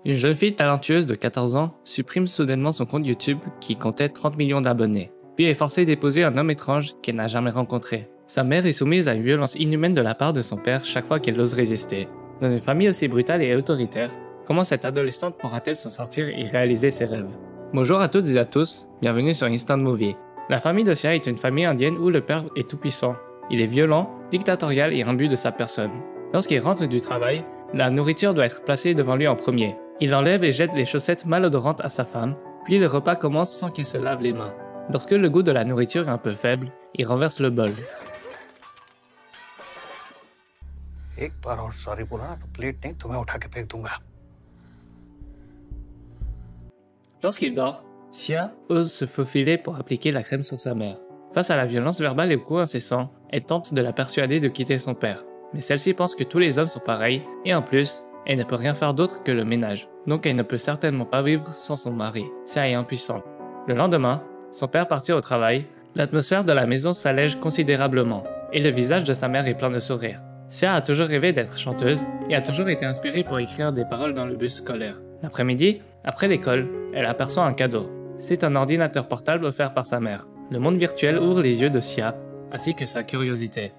Une jeune fille talentueuse de 14 ans supprime soudainement son compte YouTube qui comptait 30 millions d'abonnés, puis est forcée d'épouser un homme étrange qu'elle n'a jamais rencontré. Sa mère est soumise à une violence inhumaine de la part de son père chaque fois qu'elle ose résister. Dans une famille aussi brutale et autoritaire, comment cette adolescente pourra-t-elle s'en sortir et réaliser ses rêves? Bonjour à toutes et à tous, bienvenue sur Instant Movie. La famille de Sia est une famille indienne où le père est tout-puissant. Il est violent, dictatorial et imbu de sa personne. Lorsqu'il rentre du travail, la nourriture doit être placée devant lui en premier. Il enlève et jette les chaussettes malodorantes à sa femme, puis le repas commence sans qu'il se lave les mains. Lorsque le goût de la nourriture est un peu faible, il renverse le bol. एक बार और सॉरी बोला ना तो प्लेट नहीं तुम्हें उठा के फेंक दूंगा। Lorsqu'il dort, Sia ose se faufiler pour appliquer la crème sur sa mère. Face à la violence verbale et au coups incessants, elle tente de la persuader de quitter son père. Mais celle-ci pense que tous les hommes sont pareils, et en plus, elle ne peut rien faire d'autre que le ménage. Donc elle ne peut certainement pas vivre sans son mari. Sia est impuissante. Le lendemain, son père partit au travail, l'atmosphère de la maison s'allège considérablement, et le visage de sa mère est plein de sourires. Sia a toujours rêvé d'être chanteuse et a toujours été inspirée pour écrire des paroles dans le bus scolaire. L'après-midi, après l'école, elle aperçoit un cadeau. C'est un ordinateur portable offert par sa mère. Le monde virtuel ouvre les yeux de Sia, ainsi que sa curiosité.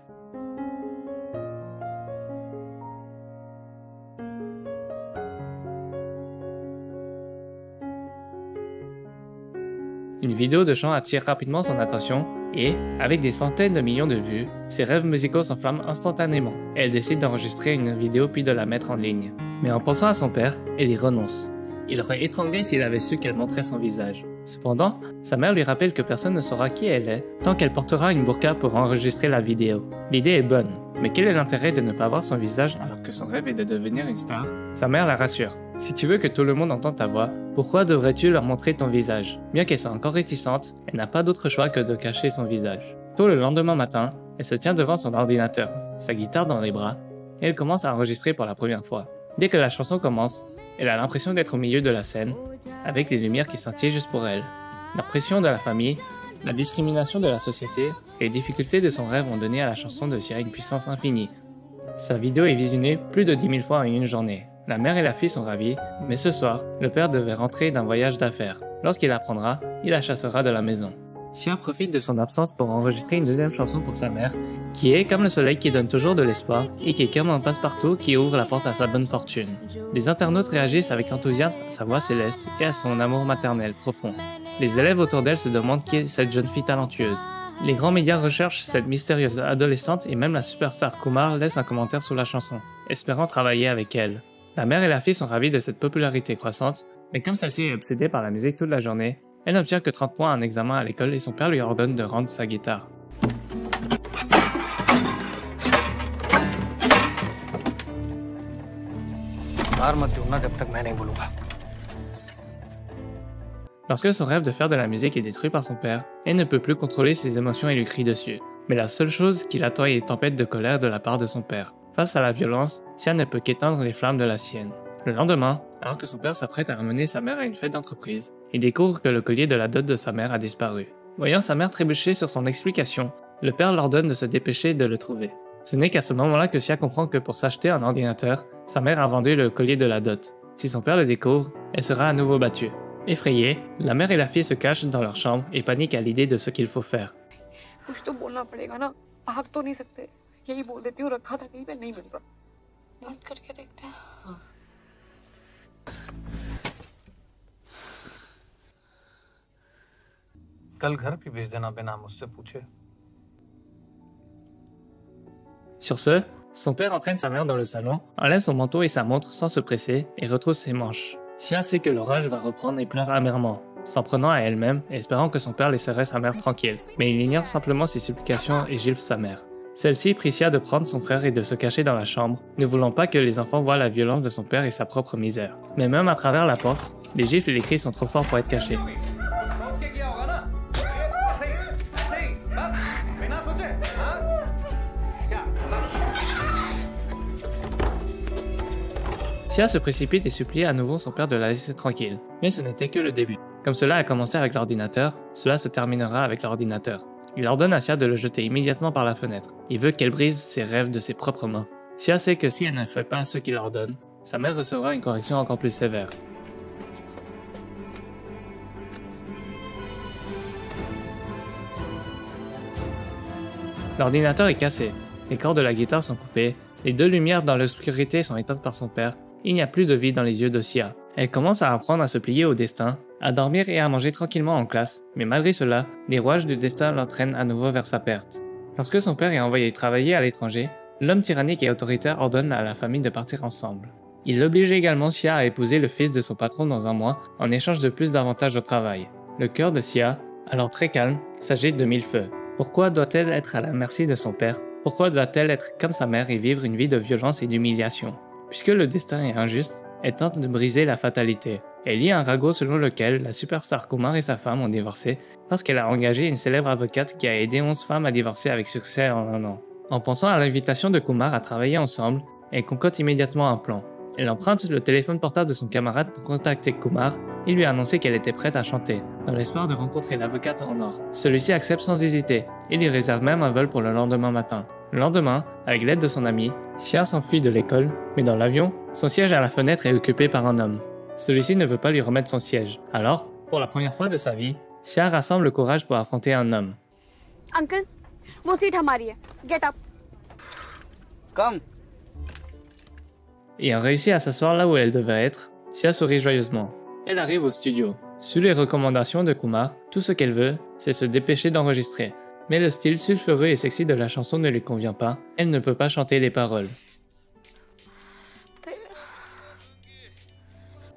Une vidéo de chant attire rapidement son attention et, avec des centaines de millions de vues, ses rêves musicaux s'enflamment instantanément. Elle décide d'enregistrer une vidéo puis de la mettre en ligne. Mais en pensant à son père, elle y renonce. Il aurait étranglé s'il avait su qu'elle montrait son visage. Cependant, sa mère lui rappelle que personne ne saura qui elle est tant qu'elle portera une burqa pour enregistrer la vidéo. L'idée est bonne, mais quel est l'intérêt de ne pas voir son visage alors que son rêve est de devenir une star? Sa mère la rassure. Si tu veux que tout le monde entende ta voix, pourquoi devrais-tu leur montrer ton visage? Bien qu'elle soit encore réticente, elle n'a pas d'autre choix que de cacher son visage. Tôt le lendemain matin, elle se tient devant son ordinateur, sa guitare dans les bras, et elle commence à enregistrer pour la première fois. Dès que la chanson commence, elle a l'impression d'être au milieu de la scène, avec les lumières qui scintillent juste pour elle. La pression de la famille, la discrimination de la société et les difficultés de son rêve ont donné à la chanson de Sia une puissance infinie. Sa vidéo est visionnée plus de 10 000 fois en une journée. La mère et la fille sont ravies, mais ce soir, le père devait rentrer d'un voyage d'affaires. Lorsqu'il apprendra, il la chassera de la maison. Sia profite de son absence pour enregistrer une deuxième chanson pour sa mère, qui est comme le soleil qui donne toujours de l'espoir et qui est comme un passe-partout qui ouvre la porte à sa bonne fortune. Les internautes réagissent avec enthousiasme à sa voix céleste et à son amour maternel profond. Les élèves autour d'elle se demandent qui est cette jeune fille talentueuse. Les grands médias recherchent cette mystérieuse adolescente et même la superstar Kumar laisse un commentaire sous la chanson, espérant travailler avec elle. La mère et la fille sont ravies de cette popularité croissante, mais comme celle-ci est obsédée par la musique toute la journée, elle n'obtient que 30 points à un examen à l'école et son père lui ordonne de rendre sa guitare. Lorsque son rêve de faire de la musique est détruit par son père, elle ne peut plus contrôler ses émotions et lui crie dessus. Mais la seule chose qui l'attend est une tempête de colère de la part de son père. Face à la violence, Sia ne peut qu'éteindre les flammes de la sienne. Le lendemain, alors que son père s'apprête à ramener sa mère à une fête d'entreprise, il découvre que le collier de la dot de sa mère a disparu. Voyant sa mère trébucher sur son explication, le père l'ordonne de se dépêcher de le trouver. Ce n'est qu'à ce moment-là que Sia comprend que pour s'acheter un ordinateur, sa mère a vendu le collier de la dot. Si son père le découvre, elle sera à nouveau battue. Effrayée, la mère et la fille se cachent dans leur chambre et paniquent à l'idée de ce qu'il faut faire. कल घर भी भेज देना बिना मुझसे पूछे। Sur ce, son père entraîne sa mère dans le salon, enlève son manteau et sa montre sans se presser et retrousse ses manches. Sia sait que l'orage va reprendre et pleure amèrement, s'en prenant à elle-même et espérant que son père laisserait sa mère tranquille, mais il ignore simplement ses supplications et gifle sa mère. Celle-ci prie Sia de prendre son frère et de se cacher dans la chambre, ne voulant pas que les enfants voient la violence de son père et sa propre misère. Mais même à travers la porte, les gifles et les cris sont trop forts pour être cachés. Sia se précipite et supplie à nouveau son père de la laisser tranquille, mais ce n'était que le début. Comme cela a commencé avec l'ordinateur, cela se terminera avec l'ordinateur. Il ordonne à Sia de le jeter immédiatement par la fenêtre. Il veut qu'elle brise ses rêves de ses propres mains. Sia sait que si elle ne fait pas ce qu'il ordonne, sa mère recevra une correction encore plus sévère. L'ordinateur est cassé, les cordes de la guitare sont coupées, les deux lumières dans l'obscurité sont éteintes par son père, il n'y a plus de vie dans les yeux d'Ossia. Elle commence à apprendre à se plier au destin, à dormir et à manger tranquillement en classe, mais malgré cela, les rouages du destin l'entraînent à nouveau vers sa perte. Lorsque son père est envoyé travailler à l'étranger, l'homme tyrannique et autoritaire ordonne à la famille de partir ensemble. Il oblige également Sia à épouser le fils de son patron dans un mois en échange de plus d'avantages au travail. Le cœur de Sia, alors très calme, s'agite de mille feux. Pourquoi doit-elle être à la merci de son père? Pourquoi doit-elle être comme sa mère et vivre une vie de violence et d'humiliation? Puisque le destin est injuste, elle tente de briser la fatalité. Elle lit un ragot selon lequel la superstar Kumar et sa femme ont divorcé parce qu'elle a engagé une célèbre avocate qui a aidé 11 femmes à divorcer avec succès en un an. En pensant à l'invitation de Kumar à travailler ensemble, elle concocte immédiatement un plan. Elle emprunte le téléphone portable de son camarade pour contacter Kumar et lui annoncer qu'elle était prête à chanter, dans l'espoir de rencontrer l'avocate en or. Celui-ci accepte sans hésiter et lui réserve même un vol pour le lendemain matin. Le lendemain, avec l'aide de son ami, Sia s'enfuit de l'école, mais dans l'avion, son siège à la fenêtre est occupé par un homme. Celui-ci ne veut pas lui remettre son siège. Alors, pour la première fois de sa vie, Sia rassemble le courage pour affronter un homme. Uncle, वो सीट हमारी है. Get up. Come. Ayant réussi à s'asseoir là où elle devait être, Sia sourit joyeusement. Elle arrive au studio. Sous les recommandations de Kumar, tout ce qu'elle veut, c'est se dépêcher d'enregistrer. Mais le style sulfureux et sexy de la chanson ne lui convient pas, elle ne peut pas chanter les paroles.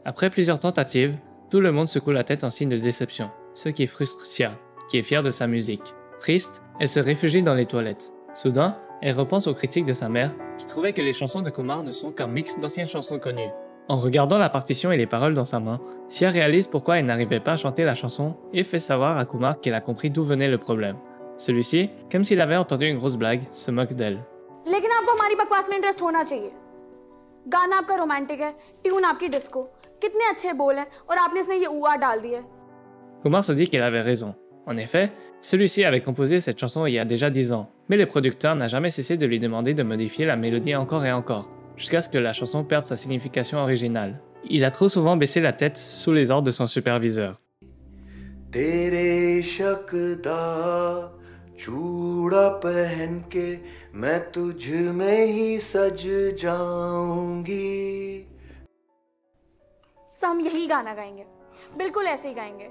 Après plusieurs tentatives, tout le monde secoue la tête en signe de déception, ce qui frustre Sia, qui est fière de sa musique. Triste, elle se réfugie dans les toilettes. Soudain, elle repense aux critiques de sa mère, qui trouvait que les chansons de Kumar ne sont qu'un mix d'anciennes chansons connues. En regardant la partition et les paroles dans sa main, Sia réalise pourquoi elle n'arrivait pas à chanter la chanson et fait savoir à Kumar qu'elle a compris d'où venait le problème. Celui-ci, comme s'il avait entendu une grosse blague, se moque d'elle. लेकिन आपको हमारी बकवास में इंटरेस्ट होना चाहिए. गाना आपका रोमांटिक है, ट्यून आपकी डिस्को. कितने अच्छे बोल हैं और आपने इसमें ये ऊआ डाल दिया. Kumar se dit qu'elle avait raison. En effet, celui-ci avait composé cette chanson il y a déjà 10 ans, mais le producteur n'a jamais cessé de lui demander de modifier la mélodie encore et encore, jusqu'à ce que la chanson perde sa signification originale. Il a trop souvent baissé la tête sous les ordres de son superviseur. चूड़ा पहन के मैं तुझ में ही सज जाऊंगी. हम यही गाना गाएंगे. बिल्कुल ऐसे ही गाएंगे.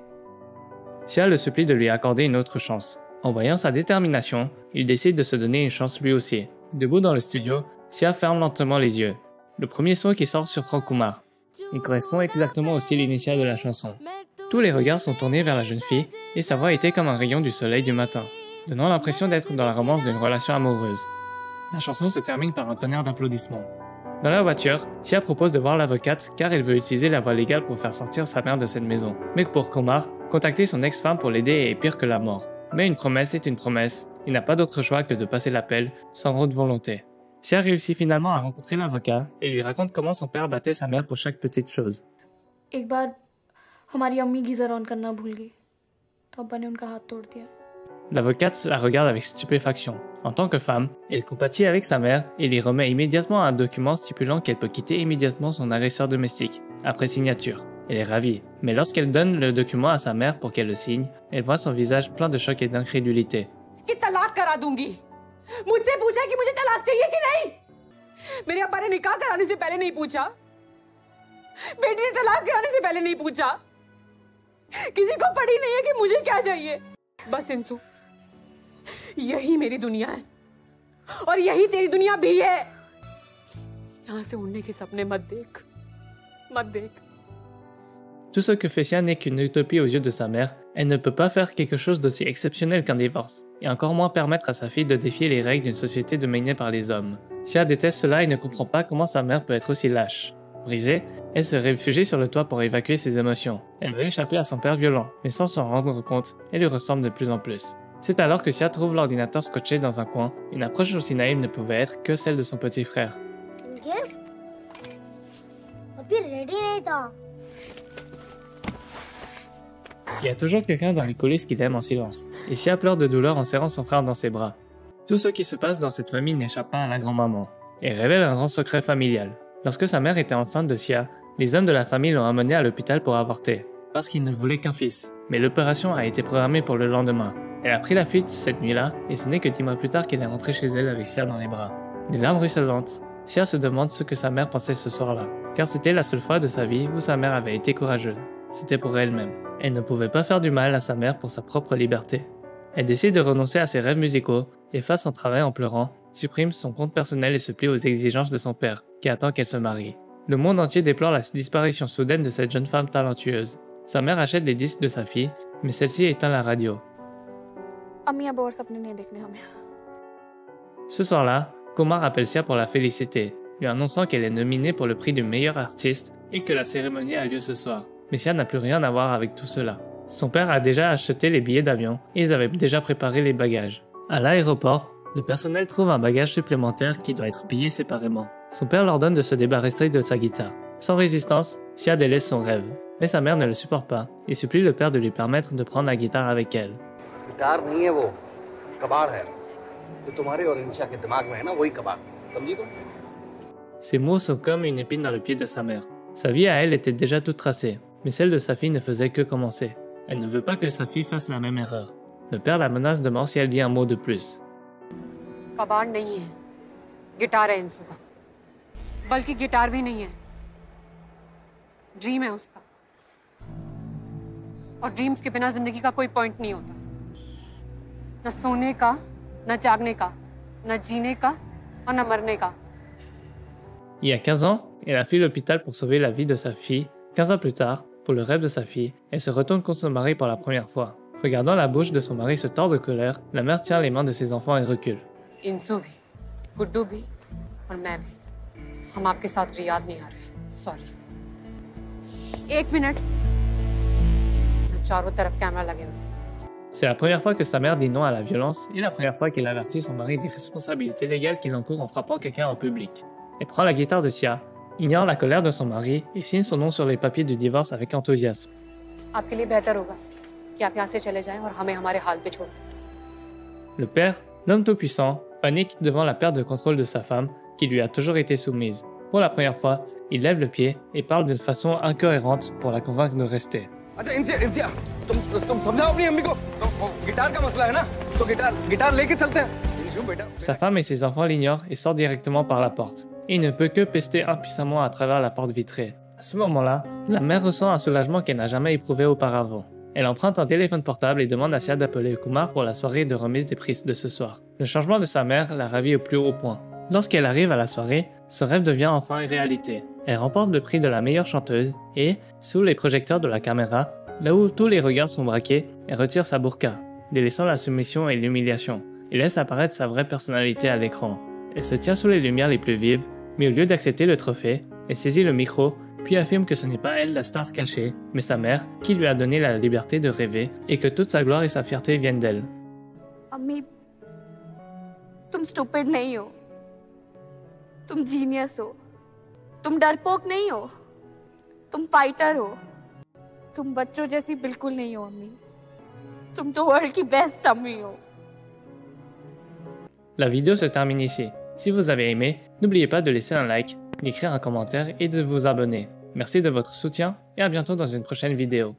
Sia le supplie de lui accorder une autre chance. En voyant sa détermination, il décide de se donner une chance lui aussi. Debout dans le studio, Sia ferme lentement les yeux. Le premier son qui sort surprend Kumar. Il correspond exactement au style initial de la chanson. Tous les regards sont tournés vers la jeune fille et sa voix était comme un rayon du soleil du matin, donnant l'impression d'être dans la romance d'une relation amoureuse. La chanson se termine par un tonnerre d'applaudissements. Dans la voiture, Sia propose de voir l'avocate car elle veut utiliser la voie légale pour faire sortir sa mère de cette maison. Mais pour Kumar, contacter son ex-femme pour l'aider est pire que la mort. Mais une promesse est une promesse, il n'a pas d'autre choix que de passer l'appel, sans grande volonté. Sia réussit finalement à rencontrer l'avocat et lui raconte comment son père battait sa mère pour chaque petite chose. एक बार हमारी अम्मी geyser on करना भूल गई, तो अब्बा ने उनका हाथ तोड़ दिया. L'avocate la regarde avec stupéfaction. En tant que femme, elle compatit avec sa mère et lui remet immédiatement un document stipulant qu'elle peut quitter immédiatement son agresseur domestique, après signature. Elle est ravie. Mais lorsqu'elle donne le document à sa mère pour qu'elle le signe, elle voit son visage plein de choc et d'incrédulité. कि तलाक करा दूंगी. मुझसे पूछा कि मुझे तलाक चाहिए कि नहीं. मेरे अब्बा ने निकाह कराने से पहले नहीं पूछा. बेटी ने तलाक कराने से पहले नहीं पूछा. किसी को पड़ी नहीं है कि मुझे क्या चाहिए. बस इंसु, यही मेरी दुनिया है और यही तेरी दुनिया भी है. यहाँ से उड़ने के सपने मत देख, मत देख. Tout ce que fait Sia n'est qu'une utopie aux yeux de sa mère, elle ne peut pas faire quelque chose d'aussi exceptionnel qu'un divorce, et encore moins permettre à sa fille de défier les règles d'une société dominée par les hommes. Sia déteste cela et ne comprend pas comment sa mère peut être aussi lâche. Brisée, elle se réfugie sur le toit pour évacuer ses émotions. Elle veut échapper à son père violent, mais sans s'en rendre compte, elle lui ressemble de plus en plus. C'est alors que Sia trouve l'ordinateur scotché dans un coin, une approche aussi naïve ne pouvait être que celle de son petit frère. Gift अभी रेडी नहीं था. Il y a toujours quelqu'un dans les coulisses qui l'aime en silence, et Sia pleure de douleur en serrant son frère dans ses bras. Tout ce qui se passe dans cette famille n'échappe pas à la grand-maman, et révèle un grand secret familial. Lorsque sa mère était enceinte de Sia, les hommes de la famille l'ont amenée à l'hôpital pour avorter, parce qu'ils ne voulaient qu'un fils. Mais l'opération a été programmée pour le lendemain. Elle a pris la fuite cette nuit-là, et ce n'est que 10 mois plus tard qu'elle est rentrée chez elle avec Sia dans les bras. Les larmes ruisselantes, Sia se demande ce que sa mère pensait ce soir-là, car c'était la seule fois de sa vie où sa mère avait été courageuse. C'était pour elle-même. Elle ne pouvait pas faire du mal à sa mère pour sa propre liberté. Elle décide de renoncer à ses rêves musicaux, efface son travail en pleurant, supprime son compte personnel et se plie aux exigences de son père, qui attend qu'elle se marie. Le monde entier déplore la disparition soudaine de cette jeune femme talentueuse. Sa mère achète les disques de sa fille, mais celle-ci éteint la radio. Ce soir-là, Kumar appelle Sia pour la féliciter, lui annonçant qu'elle est nominée pour le prix du meilleur artiste et que la cérémonie a lieu ce soir. Mais Sia n'a plus rien à voir avec tout cela. Son père a déjà acheté les billets d'avion et ils avaient déjà préparé les bagages. À l'aéroport, le personnel trouve un bagage supplémentaire qui doit être payé séparément. Son père leur donne de se débarrasser de sa guitare. Sans résistance, Sia délaisse son rêve. Mais sa mère ne le supporte pas et supplie le père de lui permettre de prendre la guitare avec elle. Guitar नहीं है वो, कबाड़ है। जो तुम्हारे और इंशा के दिमाग में है ना, वही कबाड़। समझी तुम? Ces mots sont comme une épine dans le pied de sa mère. Sa vie à elle était déjà toute tracée, mais celle de sa fille ne faisait que commencer. Elle ne veut pas que sa fille fasse la même erreur. Le père la menace de mort si elle dit un mot de plus. कबाड़ नहीं है, गिटार है इंसू का, बल्कि गिटार भी नहीं है, ड्रीम है उसका। और ड्रीम्स के बिना जिंदगी का कोई पॉइंट नहीं होता, न सोने का, न जागने का, न जीने का और न मरने का। Il y a 15 ans, elle a fui l'hôpital pour sauver la vie de sa fille. 15 ans plus tard, pour le rêve de sa fille, elle se retourne contre son mari pour la première fois. Regardant la bouche de son mari se tordre de colère, la mère tient les mains de ses enfants et recule. इंसू भी, गुड्डू भी और मैं भी, हम आपके साथ रियाद नहीं आ रहे। सॉरी। 1 मिनट, चारों तरफ कैमरा लगे हुए। C'est la première fois que sa mère dit non à la violence et la première fois qu'elle avertit son mari des responsabilités légales qu'il encourt en frappant quelqu'un en public. Elle prend la guitare de Sia, ignore la colère de son mari et signe son nom sur les papiers du divorce avec enthousiasme. आपके लिए बेहतर होगा कि आप यहाँ से चले जाएं और हमें हमारे हाल पे छोड़ दें। Le père, l'homme tout-puissant, panique devant la perte de contrôle de sa femme qui lui a toujours été soumise. Pour la première fois, il lève le pied et parle d'une façon incohérente pour la convaincre de rester. अच्छा इंसिया, तुम समझाओ अपनी अम्मी को। गिटार का मसला है ना, तो गिटार लेके चलते हैं। इंशु बेटा। Sa femme et ses enfants l'ignorent et sortent directement par la porte. Il ne peut que pester impuissamment à travers la porte vitrée. À ce moment-là, la mère ressent un soulagement qu'elle n'a jamais éprouvé auparavant. Elle emprunte un téléphone portable et demande à Sia d'appeler Kumar pour la soirée de remise des prix de ce soir. Le changement de sa mère la ravit au plus haut point. Lorsqu'elle arrive à la soirée, son rêve devient enfin une réalité. Elle remporte le prix de la meilleure chanteuse et, sous les projecteurs de la caméra, là où tous les regards sont braqués, elle retire sa burqa, délaissant la soumission et l'humiliation, et laisse apparaître sa vraie personnalité à l'écran. Elle se tient sous les lumières les plus vives, mais au lieu d'accepter le trophée, elle saisit le micro, puis affirme que ce n'est pas elle la star cachée, mais sa mère qui lui a donné la liberté de rêver et que toute sa gloire et sa fierté viennent d'elle. अम्मी, तुम स्टूपिड नहीं हो, तुम जीनियस हो, तुम डरपोक नहीं हो, तुम फाइटर हो, तुम बच्चों जैसी बिल्कुल नहीं हो अम्मी, तुम तो वर्ल्ड की बेस्ट अम्मी हो। La vidéo se termine ici. Si vous avez aimé, n'oubliez pas de laisser un like, d'écrire un commentaire et de vous abonner. Merci de votre soutien et à bientôt dans une prochaine vidéo.